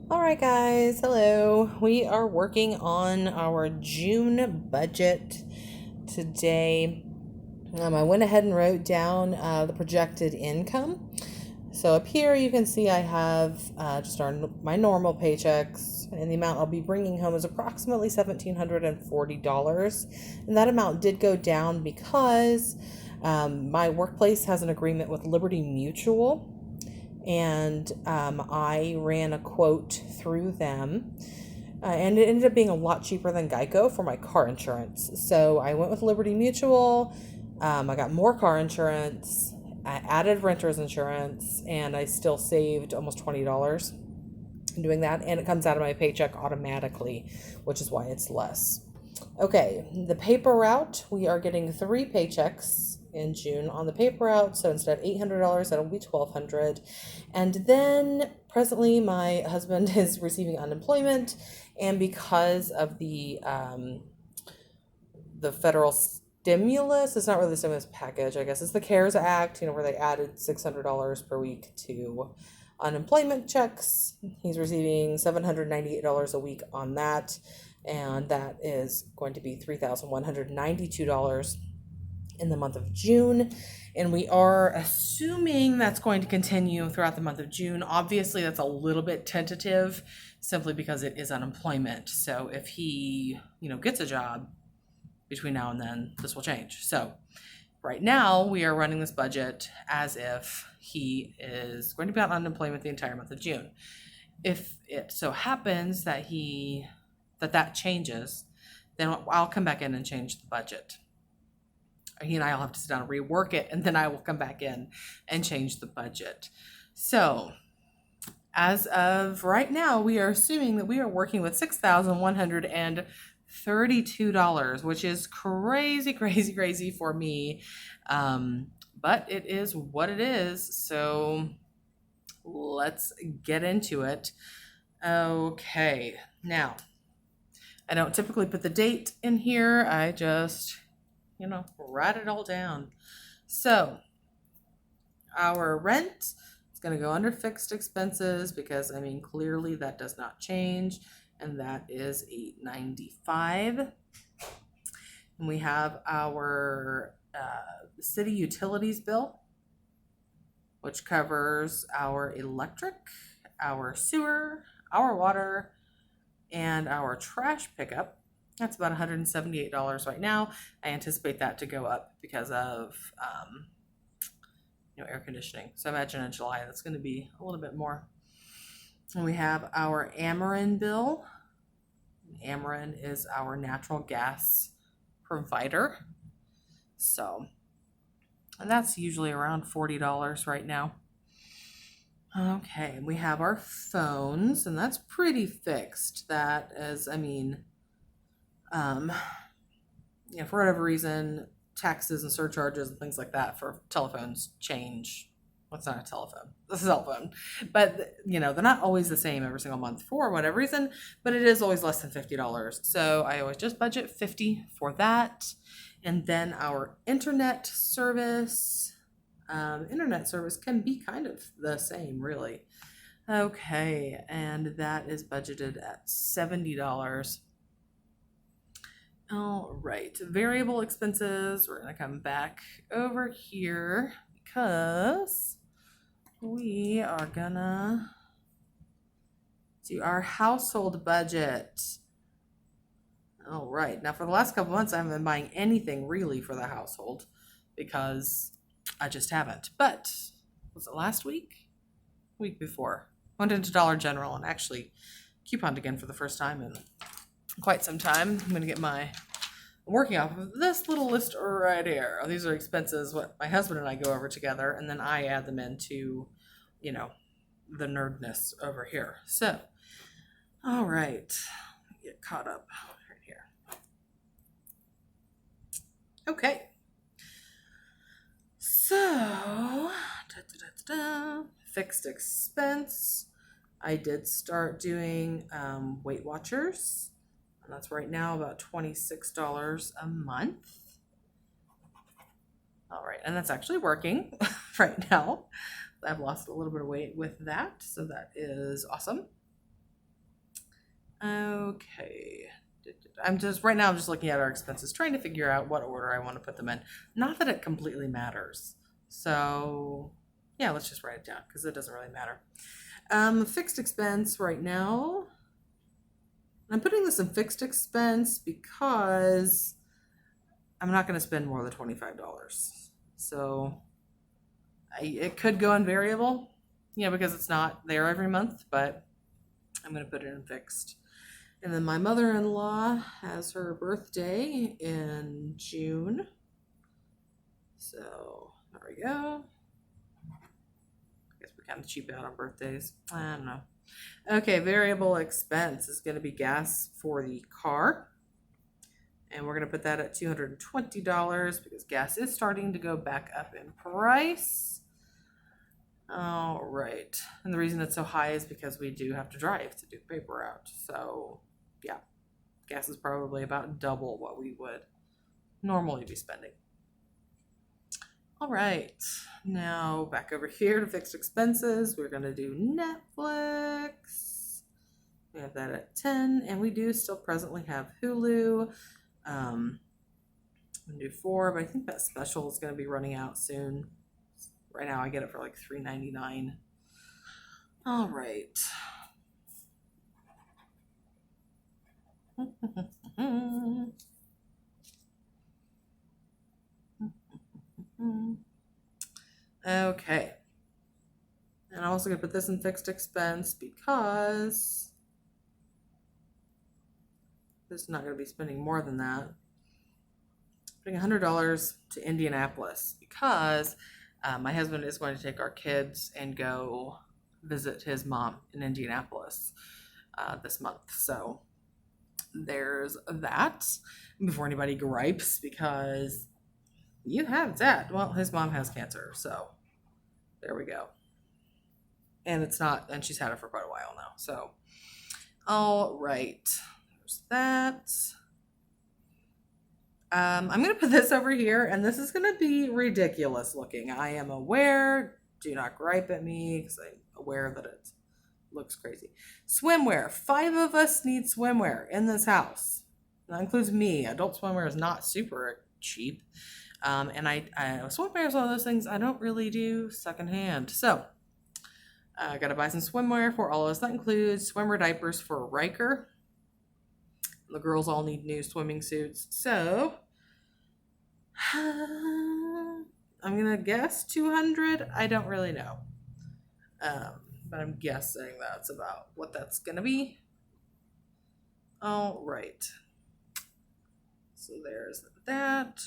All right, guys, hello. We are working on our June budget today. I went ahead and wrote down the projected income. So up here you can see I have just my normal paychecks, and the amount I'll be bringing home is approximately $1,740. And that amount did go down because my workplace has an agreement with Liberty Mutual, and I ran a quote through them. And it ended up being a lot cheaper than Geico for my car insurance. So I went with Liberty Mutual. I got more car insurance. I added renter's insurance, and I still saved almost $20 doing that. And it comes out of my paycheck automatically, which is why it's less. Okay, the paper route, we are getting 3 paychecks in June on the paper route. So instead of $800, that'll be $1,200. And then presently, my husband is receiving unemployment, and because of the federal stimulus, it's not really the stimulus package, I guess it's the CARES Act, where they added $600 per week to unemployment checks. He's receiving $798 a week on that, and that is going to be $3,192 in the month of June. And we are assuming that's going to continue throughout the month of June. Obviously, that's a little bit tentative simply because it is unemployment. So if he, gets a job between now and then, this will change. So right now, we are running this budget as if he is going to be on unemployment the entire month of June. If it so happens that that changes, then I'll come back in and change the budget. He and I will have to sit down and rework it, and then I will come back in and change the budget. So as of right now, we are assuming that we are working with $6,132, which is crazy, crazy, crazy for me. But it is what it is. So let's get into it. Okay, now I don't typically put the date in here. I just write it all down. So our rent is going to go under fixed expenses because clearly that does not change, and that is $895. And we have our city utilities bill, which covers our electric, our sewer, our water, and our trash pickup. That's about $178 right now. I anticipate that to go up because of air conditioning. So I imagine in July that's going to be a little bit more. And we have our Ameren bill. Ameren is our natural gas provider. So, and that's usually around $40 right now. Okay, we have our phones, and that's pretty fixed. That is, for whatever reason, taxes and surcharges and things like that for telephones change. What's not a telephone? It's a cell phone. But, they're not always the same every single month for whatever reason, but it is always less than $50. So I always just budget $50 for that. And then our internet service can be kind of the same, really. Okay, and that is budgeted at $70. All right, variable expenses, we're going to come back over here because we are going to do our household budget. All right, now for the last couple months, I haven't been buying anything really for the household because I just haven't. But was it last week? Week before. Went into Dollar General and actually couponed again for the first time in quite some time. I'm going to I'm working off of this little list right here. These are expenses what my husband and I go over together, and then I add them into, the nerdness over here. So, all right, get caught up right here. Okay. So, fixed expense. I did start doing Weight Watchers, and that's right now about $26 a month. All right, and that's actually working right now. I've lost a little bit of weight with that, so that is awesome. Okay. I'm just looking at our expenses, trying to figure out what order I want to put them in. Not that it completely matters. So yeah, let's just write it down because it doesn't really matter. Fixed expense right now. I'm putting this in fixed expense because I'm not going to spend more than $25. So it could go on variable, because it's not there every month, but I'm going to put it in fixed. And then my mother-in-law has her birthday in June. So there we go. I guess we kind of cheap out on birthdays. I don't know. Okay, variable expense is going to be gas for the car. And we're going to put that at $220 because gas is starting to go back up in price. All right. And the reason it's so high is because we do have to drive to do the paper out. So, yeah, gas is probably about double what we would normally be spending. All right. Now back over here to fixed expenses. We're going to do Netflix. We have that at 10, and we do still presently have Hulu. I'm gonna do 4, but I think that special is going to be running out soon. Right now I get it for like $3.99. All right. Okay. And I'm also going to put this in fixed expense because this is not going to be spending more than that. Putting $100 to Indianapolis because my husband is going to take our kids and go visit his mom in Indianapolis this month. So there's that. Before anybody gripes, because you have that. Well, his mom has cancer, so there we go. And she's had it for quite a while now. So, all right, there's that. I'm going to put this over here, and this is going to be ridiculous looking. I am aware. Do not gripe at me because I'm aware that it looks crazy. Swimwear. 5 of us need swimwear in this house. That includes me. Adult swimwear is not super cheap. And swimwear is one of those things I don't really do secondhand. So I got to buy some swimwear for all of us. That includes swimwear diapers for Riker. The girls all need new swimming suits. So I'm going to guess 200. I don't really know. But I'm guessing that's about what that's going to be. All right. So there's that.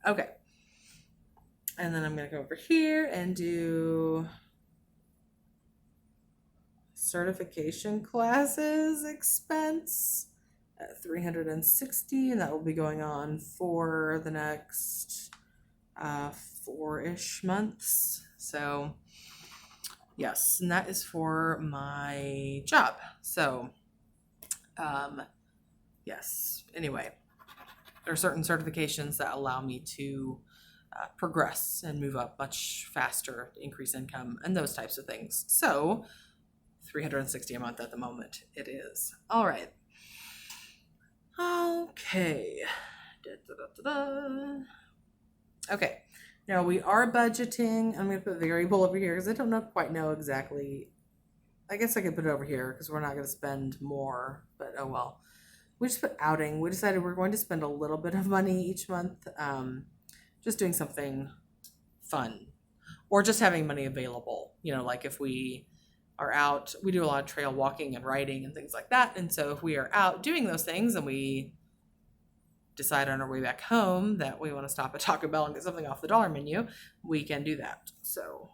Okay. And then I'm going to go over here and do certification classes expense at $360, and that will be going on for the next 4-ish months. So yes, and that is for my job. So yes, anyway, there are certain certifications that allow me to progress and move up much faster, increase income, and those types of things. So $360 a month at the moment it is. All right. Okay. Okay. Now we are budgeting. I'm going to put variable over here because I don't quite know exactly. I guess I could put it over here because we're not going to spend more, but oh well. We just put outing. We decided we're going to spend a little bit of money each month, just doing something fun or just having money available. Like if we are out, we do a lot of trail walking and riding and things like that. And so if we are out doing those things and we decide on our way back home that we want to stop at Taco Bell and get something off the dollar menu, we can do that. So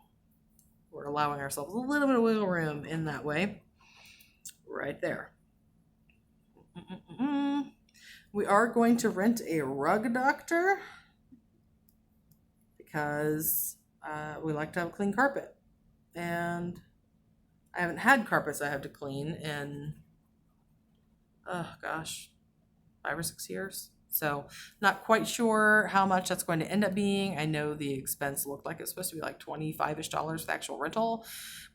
we're allowing ourselves a little bit of wiggle room in that way. Right there. We are going to rent a rug doctor because we like to have a clean carpet. And I haven't had carpets I have to clean in, 5 or 6 years. So not quite sure how much that's going to end up being. I know the expense looked like it's supposed to be like $25-ish for the actual rental.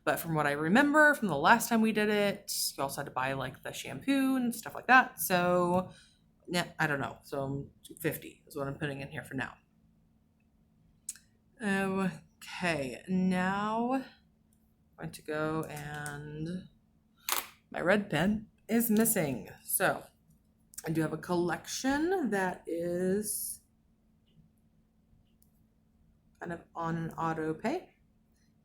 But from what I remember from the last time we did it, you also had to buy like the shampoo and stuff like that. So yeah, I don't know. So 50 is what I'm putting in here for now. Okay, now I'm going to go and my red pen is missing. So I do have a collection that is kind of on an auto pay.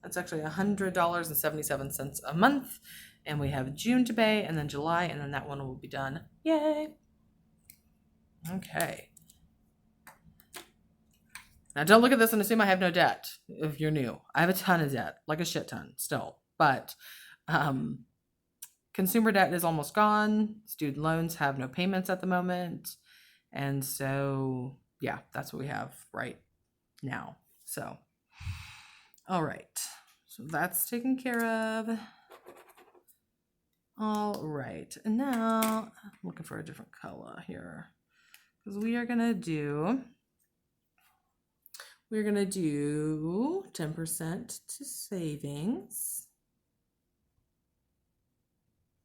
That's actually $100.77 a month. And we have June to pay and then July, and then that one will be done. Yay. Okay. Now don't look at this and assume I have no debt if you're new. I have a ton of debt, like a shit ton still. But consumer debt is almost gone. Student loans have no payments at the moment. And so, yeah, that's what we have right now. So, all right. So that's taken care of. All right. And now I'm looking for a different color here because we're going to do 10% to savings.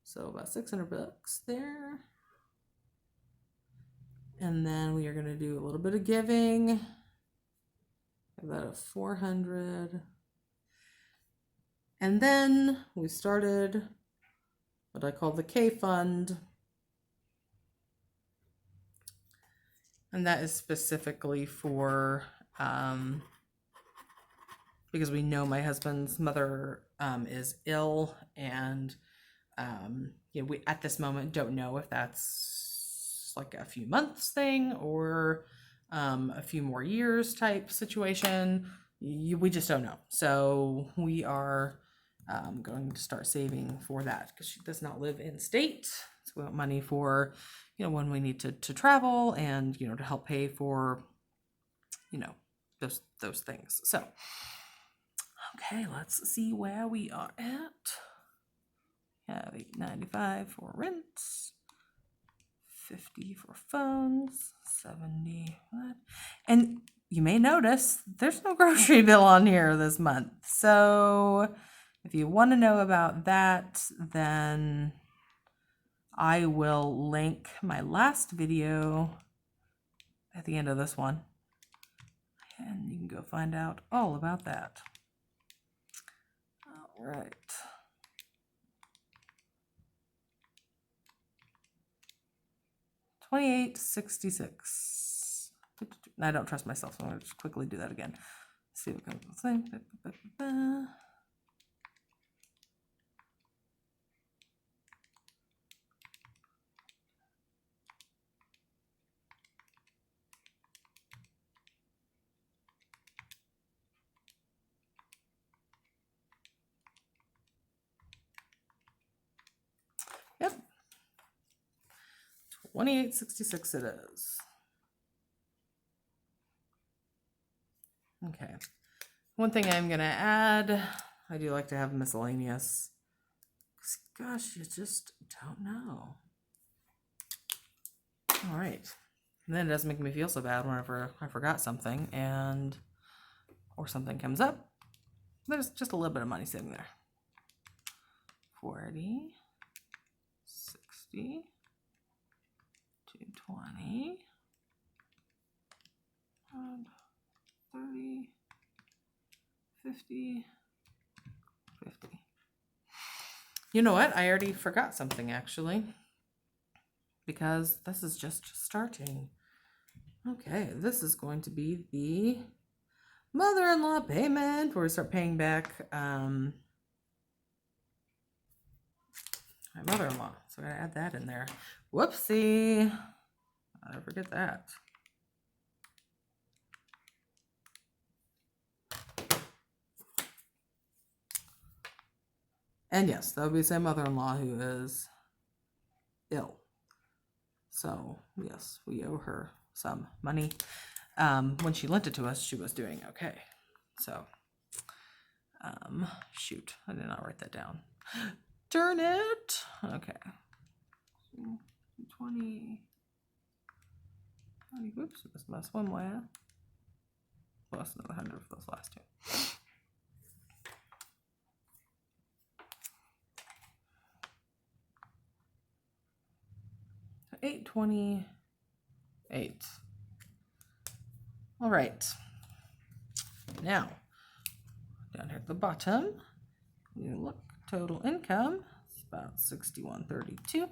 So about $600 there. And then we are going to do a little bit of giving. About a 400. And then we started what I call the K fund. And that is specifically for, because we know my husband's mother is ill, and we at this moment don't know if that's like a few months thing or a few more years type situation. We just don't know. So we are going to start saving for that because she does not live in state. So we want money for, when we need to travel and, to help pay for, those things. So, okay, let's see where we are at. We have $8.95 for rents, $50 for phones, $70. And you may notice there's no grocery bill on here this month. So if you want to know about that, then I will link my last video at the end of this one. And you can go find out all about that. All right. $28.66. I don't trust myself, so I'm going to just quickly do that again. See what comes with the thing. Yep. $28.66 it is. Okay. One thing I'm gonna add, I do like to have miscellaneous. Gosh, you just don't know. All right. And then it doesn't make me feel so bad whenever I forgot something or something comes up. There's just a little bit of money sitting there. 40, 60, 220, 30, 50, 50. You know what? I already forgot something actually, because this is just starting. Okay, this is going to be the mother-in-law payment where we start paying back my mother-in-law. So I gotta add that in there. Whoopsie. I forget that. And yes, that would be the same mother-in-law who is ill. So yes, we owe her some money. When she lent it to us, she was doing okay. So, shoot, I did not write that down. Darn it. Okay. 20, Whoops, this my swimwear. Plus another 100 for those last two. $828. All right. Now, down here at the bottom, you look, total income, it's about $61.32.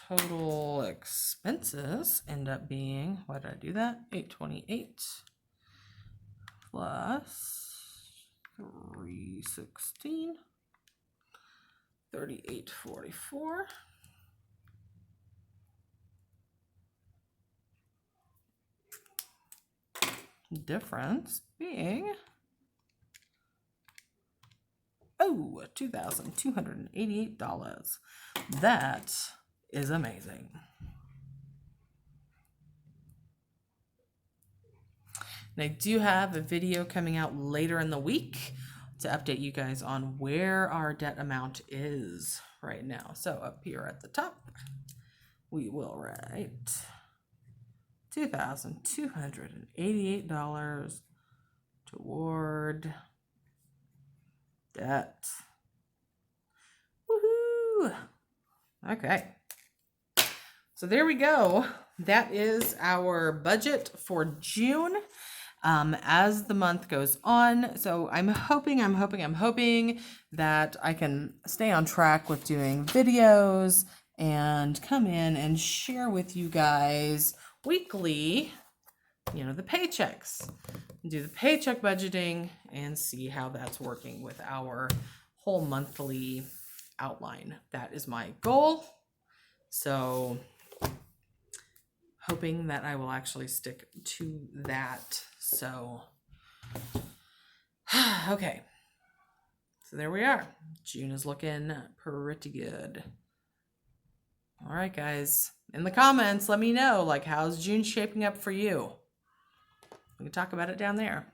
Total expenses end up being, why did I do that? $828 plus $316, $38.44. Difference being $2,288. That is amazing. And I do have a video coming out later in the week to update you guys on where our debt amount is right now. So up here at the top, we will write $2,288 toward debt. Woohoo! Okay. So there we go. That is our budget for June. As the month goes on. So I'm hoping that I can stay on track with doing videos and come in and share with you guys weekly, the paychecks. Do the paycheck budgeting and see how that's working with our whole monthly outline. That is my goal. So hoping that I will actually stick to that. So, okay. So there we are. June is looking pretty good. All right, guys. In the comments, let me know, how's June shaping up for you? We can talk about it down there.